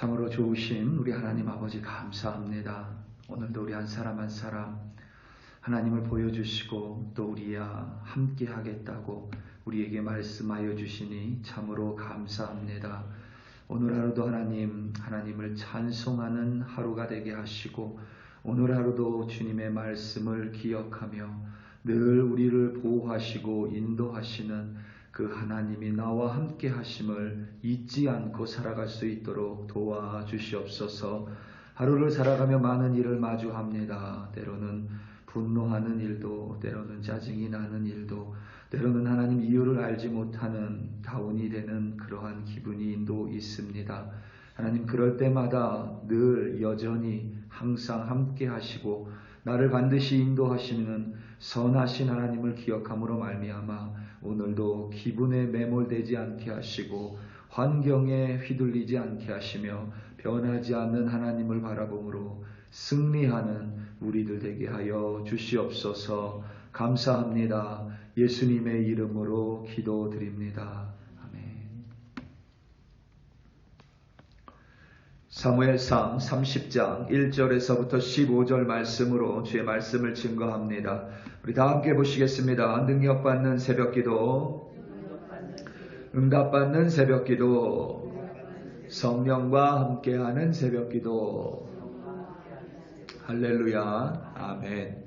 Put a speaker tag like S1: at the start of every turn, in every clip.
S1: 참으로 좋으신 우리 하나님 아버지 감사합니다. 오늘도 우리 한 사람 한 사람 하나님을 보여주시고 또 우리와 함께 하겠다고 우리에게 말씀하여 주시니 참으로 감사합니다. 오늘 하루도 하나님을 찬송하는 하루가 되게 하시고 오늘 하루도 주님의 말씀을 기억하며 늘 우리를 보호하시고 인도하시는 그 하나님이 나와 함께 하심을 잊지 않고 살아갈 수 있도록 도와주시옵소서. 하루를 살아가며 많은 일을 마주합니다. 때로는 분노하는 일도, 때로는 짜증이 나는 일도, 때로는 하나님 이유를 알지 못하는 다운이 되는 그러한 기분도 있습니다. 하나님 그럴 때마다 늘 여전히 항상 함께 하시고 나를 반드시 인도하시는 선하신 하나님을 기억함으로 말미암아 오늘도 기분에 매몰되지 않게 하시고 환경에 휘둘리지 않게 하시며 변하지 않는 하나님을 바라봄으로 승리하는 우리들 되게 하여 주시옵소서. 감사합니다. 예수님의 이름으로 기도드립니다. 사무엘상 30장 1절에서부터 15절 말씀으로 주의 말씀을 증거합니다. 우리 다 함께 보시겠습니다. 능력받는 새벽기도, 응답받는 새벽기도, 성령과 함께하는 새벽기도. 할렐루야. 아멘.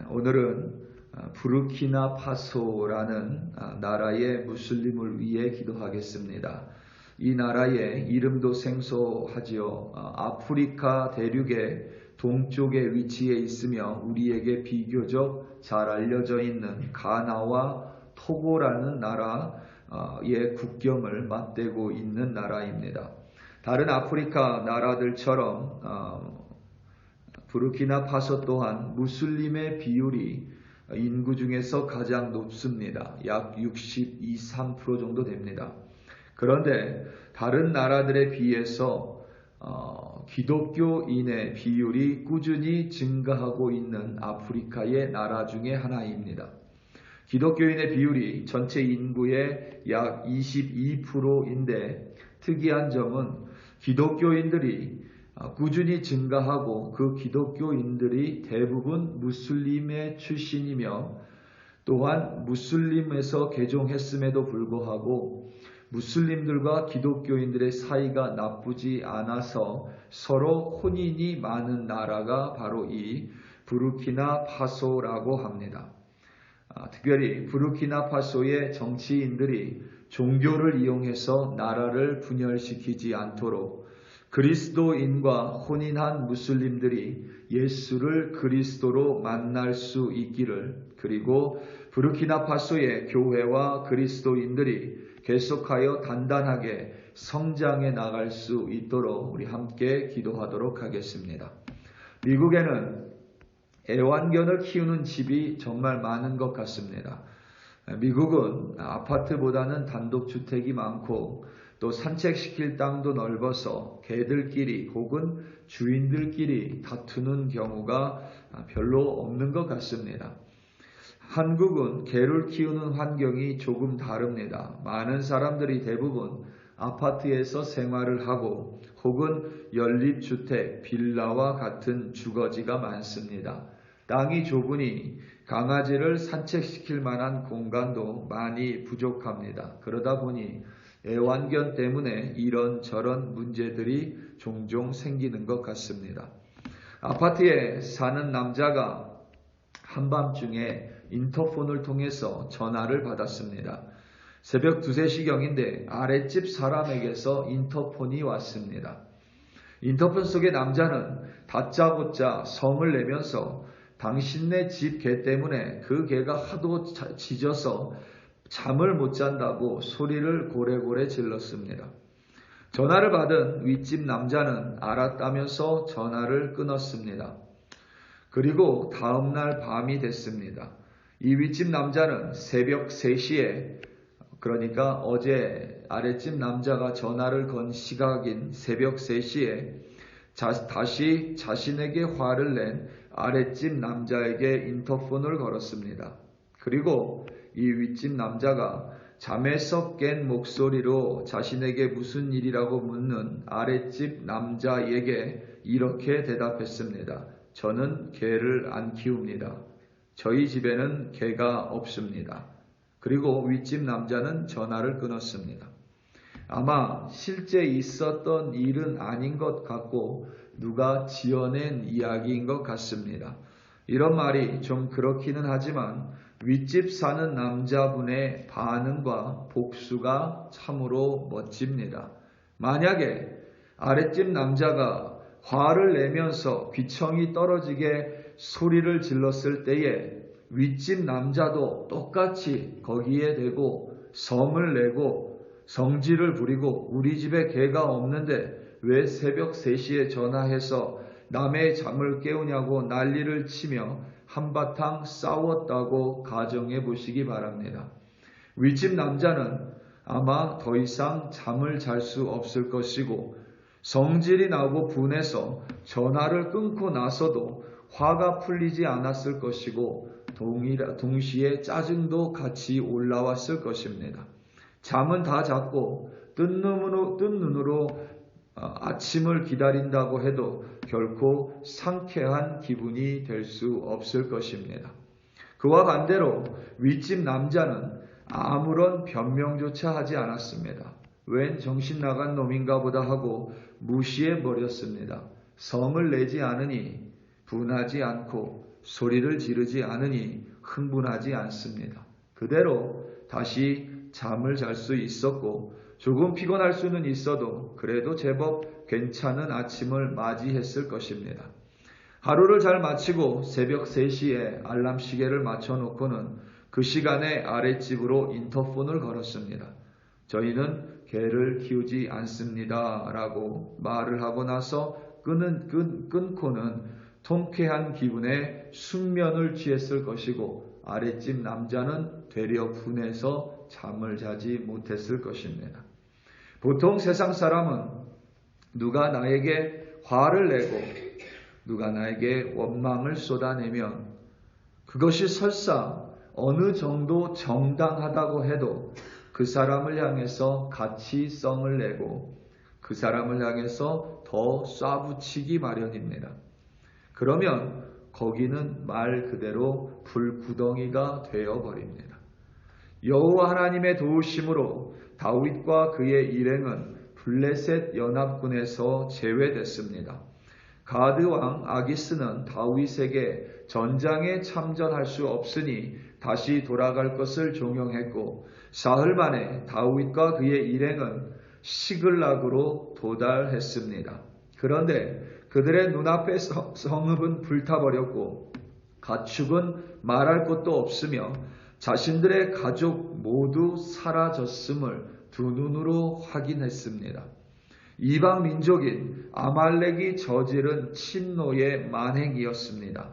S1: 오늘은 부르키나파소라는 나라의 무슬림을 위해 기도하겠습니다. 이 나라의 이름도 생소하지요. 아프리카 대륙의 동쪽에 위치해 있으며 우리에게 비교적 잘 알려져 있는 가나와 토고라는 나라의 국경을 맞대고 있는 나라입니다. 다른 아프리카 나라들처럼 부르키나파소 또한 무슬림의 비율이 인구 중에서 가장 높습니다. 약 63% 정도 됩니다. 그런데 다른 나라들에 비해서 기독교인의 비율이 꾸준히 증가하고 있는 아프리카의 나라 중에 하나입니다. 기독교인의 비율이 전체 인구의 약 22%인데 특이한 점은 기독교인들이 꾸준히 증가하고 그 기독교인들이 대부분 무슬림의 출신이며 또한 무슬림에서 개종했음에도 불구하고 무슬림들과 기독교인들의 사이가 나쁘지 않아서 서로 혼인이 많은 나라가 바로 이 부르키나파소라고 합니다. 특별히 부르키나파소의 정치인들이 종교를 이용해서 나라를 분열시키지 않도록 그리스도인과 혼인한 무슬림들이 예수를 그리스도로 만날 수 있기를, 그리고 부르키나파소의 교회와 그리스도인들이 계속하여 단단하게 성장해 나갈 수 있도록 우리 함께 기도하도록 하겠습니다. 미국에는 애완견을 키우는 집이 정말 많은 것 같습니다. 미국은 아파트보다는 단독주택이 많고 또 산책시킬 땅도 넓어서 개들끼리 혹은 주인들끼리 다투는 경우가 별로 없는 것 같습니다. 한국은 개를 키우는 환경이 조금 다릅니다. 많은 사람들이 대부분 아파트에서 생활을 하고 혹은 연립주택, 빌라와 같은 주거지가 많습니다. 땅이 좁으니 강아지를 산책시킬 만한 공간도 많이 부족합니다. 그러다 보니 애완견 때문에 이런저런 문제들이 종종 생기는 것 같습니다. 아파트에 사는 남자가 한밤중에 인터폰을 통해서 전화를 받았습니다. 새벽 2, 3시경인데 아랫집 사람에게서 인터폰이 왔습니다. 인터폰 속의 남자는 다짜고짜 성을 내면서 당신네 집 개 때문에 그 개가 하도 짖어서 잠을 못 잔다고 소리를 고래고래 질렀습니다. 전화를 받은 윗집 남자는 알았다면서 전화를 끊었습니다. 그리고 다음날 밤이 됐습니다. 이 윗집 남자는 새벽 3시에, 그러니까 어제 아랫집 남자가 전화를 건 시각인 새벽 3시에 다시 자신에게 화를 낸 아랫집 남자에게 인터폰을 걸었습니다. 그리고 이 윗집 남자가 잠에서 깬 목소리로 자신에게 무슨 일이라고 묻는 아랫집 남자에게 이렇게 대답했습니다. 저는 개를 안 키웁니다. 저희 집에는 개가 없습니다. 그리고 윗집 남자는 전화를 끊었습니다. 아마 실제 있었던 일은 아닌 것 같고 누가 지어낸 이야기인 것 같습니다. 이런 말이 좀 그렇기는 하지만 윗집 사는 남자분의 반응과 복수가 참으로 멋집니다. 만약에 아랫집 남자가 화를 내면서 귀청이 떨어지게 소리를 질렀을 때에 윗집 남자도 똑같이 거기에 대고 성을 내고 성질을 부리고 우리 집에 개가 없는데 왜 새벽 3시에 전화해서 남의 잠을 깨우냐고 난리를 치며 한바탕 싸웠다고 가정해 보시기 바랍니다. 윗집 남자는 아마 더 이상 잠을 잘 수 없을 것이고 성질이 나고 분해서 전화를 끊고 나서도 화가 풀리지 않았을 것이고 동시에 짜증도 같이 올라왔을 것입니다. 잠은 다 잤고 뜬 눈으로 아침을 기다린다고 해도 결코 상쾌한 기분이 될 수 없을 것입니다. 그와 반대로 윗집 남자는 아무런 변명조차 하지 않았습니다. 웬 정신 나간 놈인가 보다 하고 무시해버렸습니다. 성을 내지 않으니 분하지 않고 소리를 지르지 않으니 흥분하지 않습니다. 그대로 다시 잠을 잘 수 있었고 조금 피곤할 수는 있어도 그래도 제법 괜찮은 아침을 맞이했을 것입니다. 하루를 잘 마치고 새벽 3시에 알람 시계를 맞춰놓고는 그 시간에 아랫집으로 인터폰을 걸었습니다. 저희는 개를 키우지 않습니다. 라고 말을 하고 나서 끊고는 통쾌한 기분에 숙면을 취했을 것이고 아랫집 남자는 되려 분해서 잠을 자지 못했을 것입니다. 보통 세상 사람은 누가 나에게 화를 내고 누가 나에게 원망을 쏟아내면 그것이 설사 어느 정도 정당하다고 해도 그 사람을 향해서 가치성을 내고 그 사람을 향해서 더 쏴붙이기 마련입니다. 그러면 거기는 말 그대로 불구덩이가 되어버립니다. 여호와 하나님의 도우심으로 다윗과 그의 일행은 블레셋 연합군에서 제외됐습니다. 가드 왕 아기스는 다윗에게 전장에 참전할 수 없으니 다시 돌아갈 것을 종용했고 사흘 만에 다윗과 그의 일행은 시글락으로 도달했습니다. 그런데 그들의 눈앞에 성읍은 불타버렸고 가축은 말할 것도 없으며 자신들의 가족 모두 사라졌음을 두 눈으로 확인했습니다. 이방 민족인 아말렉이 저지른 침노의 만행이었습니다.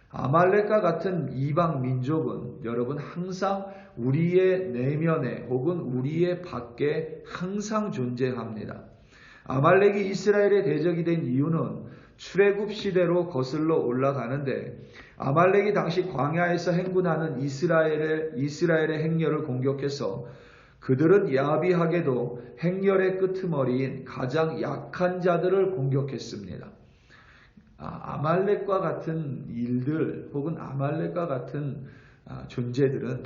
S1: 아말렉과 같은 이방 민족은 여러분 항상 우리의 내면에 혹은 우리의 밖에 항상 존재합니다. 아말렉이 이스라엘의 대적이 된 이유는 출애굽 시대로 거슬러 올라가는데 아말렉이 당시 광야에서 행군하는 이스라엘의 행렬을 공격해서 그들은 야비하게도 행렬의 끄트머리인 가장 약한 자들을 공격했습니다. 아말렉과 같은 일들 혹은 아말렉과 같은 존재들은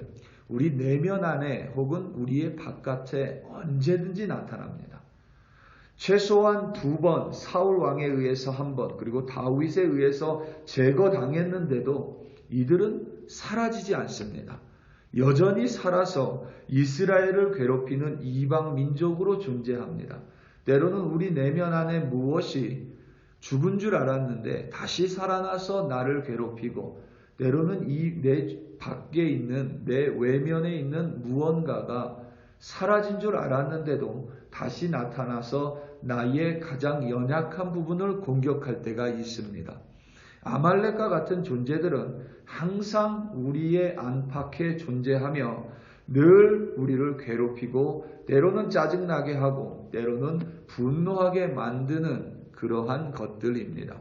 S1: 우리 내면 안에 혹은 우리의 바깥에 언제든지 나타납니다. 최소한 2번 사울 왕에 의해서 1번 그리고 다윗에 의해서 제거당했는데도 이들은 사라지지 않습니다. 여전히 살아서 이스라엘을 괴롭히는 이방 민족으로 존재합니다. 때로는 우리 내면 안에 무엇이 죽은 줄 알았는데 다시 살아나서 나를 괴롭히고 때로는 내 밖에 있는 내 외면에 있는 무언가가 사라진 줄 알았는데도 다시 나타나서 나의 가장 연약한 부분을 공격할 때가 있습니다. 아말렉과 같은 존재들은 항상 우리의 안팎에 존재하며 늘 우리를 괴롭히고 때로는 짜증나게 하고 때로는 분노하게 만드는 그러한 것들입니다.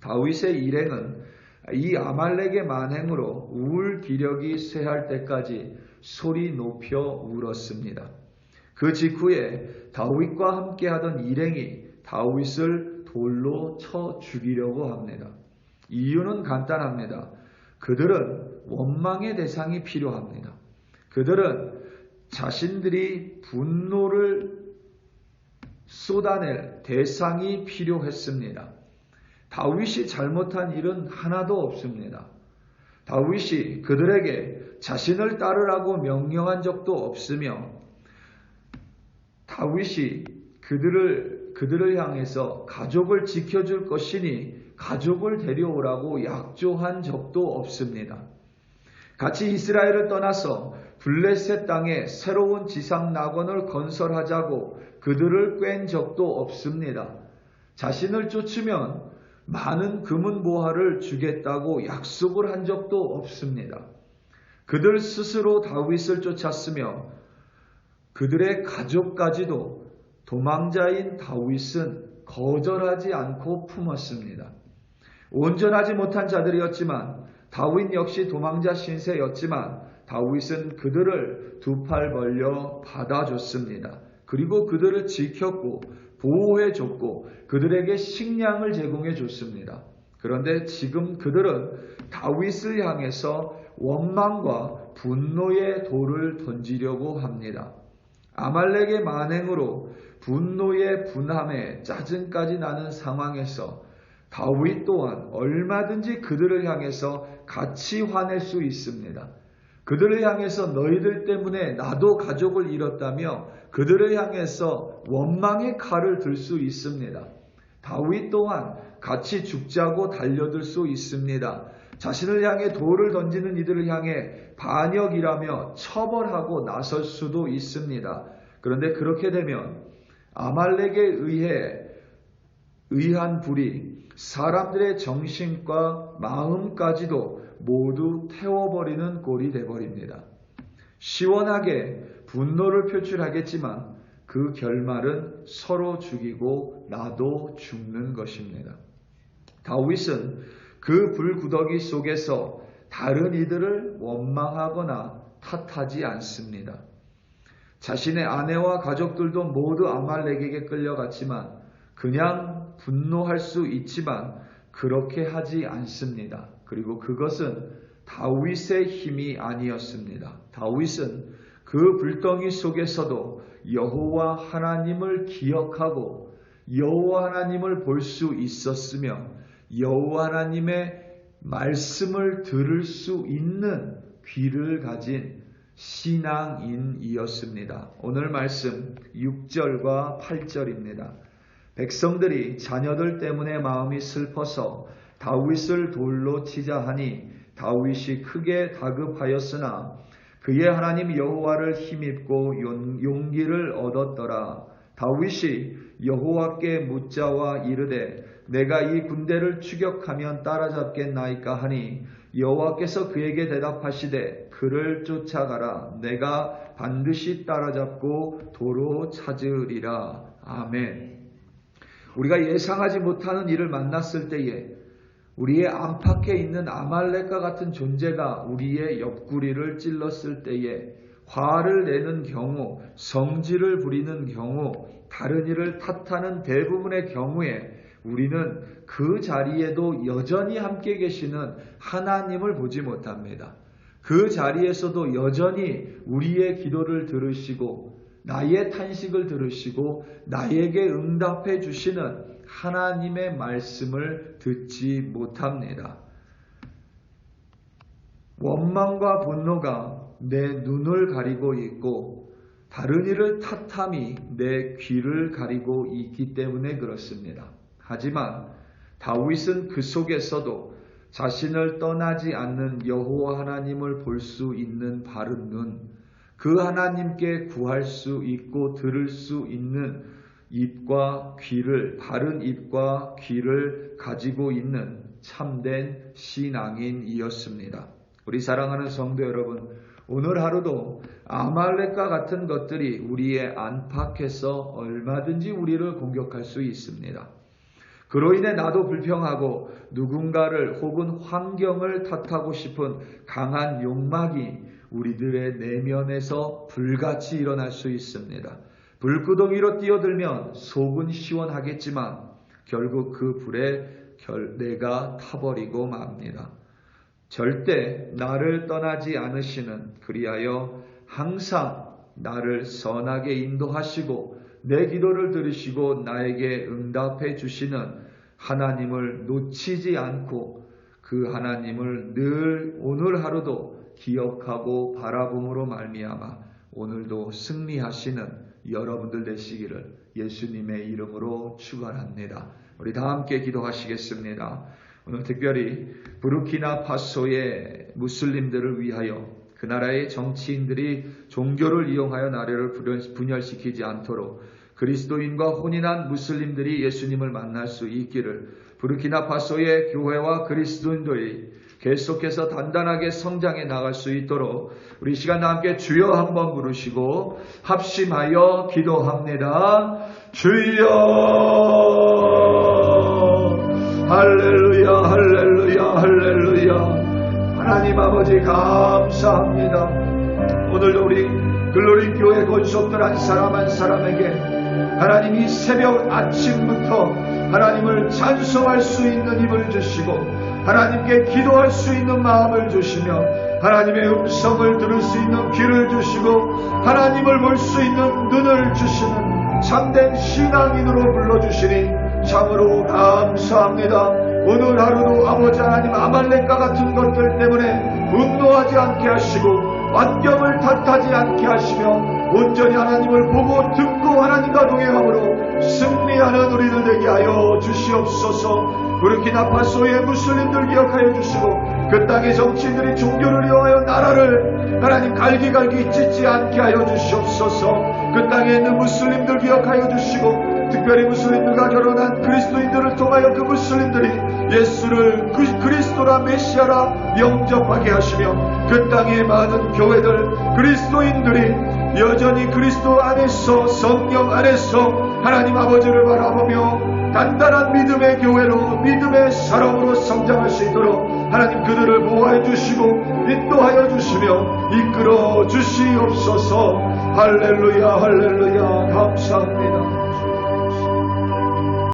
S1: 다윗의 일행은 이 아말렉의 만행으로 우울 기력이 쇠할 때까지 소리 높여 울었습니다. 그 직후에 다윗과 함께하던 일행이 다윗을 돌로 쳐 죽이려고 합니다. 이유는 간단합니다. 그들은 원망의 대상이 필요합니다. 그들은 자신들이 분노를 쏟아낼 대상이 필요했습니다. 다윗이 잘못한 일은 하나도 없습니다. 다윗이 그들에게 자신을 따르라고 명령한 적도 없으며 다윗이 그들을 향해서 가족을 지켜줄 것이니 가족을 데려오라고 약조한 적도 없습니다. 같이 이스라엘을 떠나서 블레셋 땅에 새로운 지상 낙원을 건설하자고 그들을 꽹 적도 없습니다. 자신을 쫓으면 많은 금은보화를 주겠다고 약속을 한 적도 없습니다. 그들 스스로 다윗을 쫓았으며 그들의 가족까지도 도망자인 다윗은 거절하지 않고 품었습니다. 온전하지 못한 자들이었지만 다윗 역시 도망자 신세였지만 다윗은 그들을 두 팔 벌려 받아줬습니다. 그리고 그들을 지켰고 보호해줬고 그들에게 식량을 제공해줬습니다. 그런데 지금 그들은 다윗을 향해서 원망과 분노의 돌을 던지려고 합니다. 아말렉의 만행으로 분노의 분함에 짜증까지 나는 상황에서 다윗 또한 얼마든지 그들을 향해서 같이 화낼 수 있습니다. 그들을 향해서 너희들 때문에 나도 가족을 잃었다며 그들을 향해서 원망의 칼을 들 수 있습니다. 다윗 또한 같이 죽자고 달려들 수 있습니다. 자신을 향해 돌을 던지는 이들을 향해 반역이라며 처벌하고 나설 수도 있습니다. 그런데 그렇게 되면 아말렉에 의한 불이 사람들의 정신과 마음까지도 모두 태워버리는 꼴이 되어버립니다. 시원하게 분노를 표출하겠지만 그 결말은 서로 죽이고 나도 죽는 것입니다. 다윗은 그 불구더기 속에서 다른 이들을 원망하거나 탓하지 않습니다. 자신의 아내와 가족들도 모두 아말렉에게 끌려갔지만 그냥 분노할 수 있지만 그렇게 하지 않습니다. 그리고 그것은 다윗의 힘이 아니었습니다. 다윗은 그 불덩이 속에서도 여호와 하나님을 기억하고 여호와 하나님을 볼 수 있었으며 여호와 하나님의 말씀을 들을 수 있는 귀를 가진 신앙인이었습니다. 오늘 말씀 6절과 8절입니다. 백성들이 자녀들 때문에 마음이 슬퍼서 다윗을 돌로 치자 하니 다윗이 크게 다급하였으나 그의 하나님 여호와를 힘입고 용기를 얻었더라. 다윗이 여호와께 묻자와 이르되 내가 이 군대를 추격하면 따라잡겠나이까 하니 여호와께서 그에게 대답하시되 그를 쫓아가라. 내가 반드시 따라잡고 도로 찾으리라. 아멘. 우리가 예상하지 못하는 일을 만났을 때에 우리의 안팎에 있는 아말렉과 같은 존재가 우리의 옆구리를 찔렀을 때에 화를 내는 경우, 성질을 부리는 경우, 다른 일을 탓하는 대부분의 경우에 우리는 그 자리에도 여전히 함께 계시는 하나님을 보지 못합니다. 그 자리에서도 여전히 우리의 기도를 들으시고 나의 탄식을 들으시고 나에게 응답해 주시는 하나님의 말씀을 듣지 못합니다. 원망과 분노가 내 눈을 가리고 있고 다른 이를 탓함이 내 귀를 가리고 있기 때문에 그렇습니다. 하지만 다윗은 그 속에서도 자신을 떠나지 않는 여호와 하나님을 볼 수 있는 바른 눈, 그 하나님께 구할 수 있고 들을 수 있는 입과 귀를, 바른 입과 귀를 가지고 있는 참된 신앙인이었습니다. 우리 사랑하는 성도 여러분, 오늘 하루도 아말렉과 같은 것들이 우리의 안팎에서 얼마든지 우리를 공격할 수 있습니다. 그로 인해 나도 불평하고 누군가를 혹은 환경을 탓하고 싶은 강한 욕망이 우리들의 내면에서 불같이 일어날 수 있습니다. 불구덩이로 뛰어들면 속은 시원하겠지만 결국 그 불에 내가 타버리고 맙니다. 절대 나를 떠나지 않으시는, 그리하여 항상 나를 선하게 인도하시고 내 기도를 들으시고 나에게 응답해 주시는 하나님을 놓치지 않고 그 하나님을 늘 오늘 하루도 기억하고 바라봄으로 말미암아 오늘도 승리하시는 여러분들 되시기를 예수님의 이름으로 축원합니다. 우리 다 함께 기도하시겠습니다. 오늘 특별히 부르키나파소의 무슬림들을 위하여 그 나라의 정치인들이 종교를 이용하여 나라를 분열시키지 않도록 그리스도인과 혼인한 무슬림들이 예수님을 만날 수 있기를, 부르키나파소의 교회와 그리스도인들이 계속해서 단단하게 성장해 나갈 수 있도록 우리 시간 함께 주여 한번 부르시고 합심하여 기도합니다. 주여, 할렐루야, 할렐루야, 할렐루야. 하나님 아버지 감사합니다. 오늘도 우리 글로리 교회 권속들 한 사람 한 사람에게 하나님이 새벽 아침부터 하나님을 찬송할 수 있는 힘을 주시고 하나님께 기도할 수 있는 마음을 주시며 하나님의 음성을 들을 수 있는 귀를 주시고 하나님을 볼 수 있는 눈을 주시는 참된 신앙인으로 불러주시니 참으로 감사합니다. 오늘 하루도 아버지 하나님 아말렉과 같은 것들 때문에 분노하지 않게 하시고 환경을 탓하지 않게 하시며 온전히 하나님을 보고 듣고 하나님과 동행함으로 승리하는 우리들 되게 하여 주시옵소서. 부르키나파소의 무슬림들 기억하여 주시고 그 땅의 정치인들이 종교를 이용하여 나라를 하나님 갈기갈기 찢지 않게 하여 주시옵소서. 그 땅에 있는 무슬림들 기억하여 주시고 특별히 무슬림들과 결혼한 그리스도인들을 통하여 그 무슬림들이 예수를 그리스도라 메시아라 영접하게 하시며 그 땅의 많은 교회들 그리스도인들이 여전히 그리스도 안에서 성령 안에서 하나님 아버지를 바라보며 단단한 믿음의 교회로 믿음의 사람으로 성장할 수 있도록 하나님 그들을 보호해 주시고 인도하여 주시며 이끌어 주시옵소서. 할렐루야, 할렐루야. 감사합니다.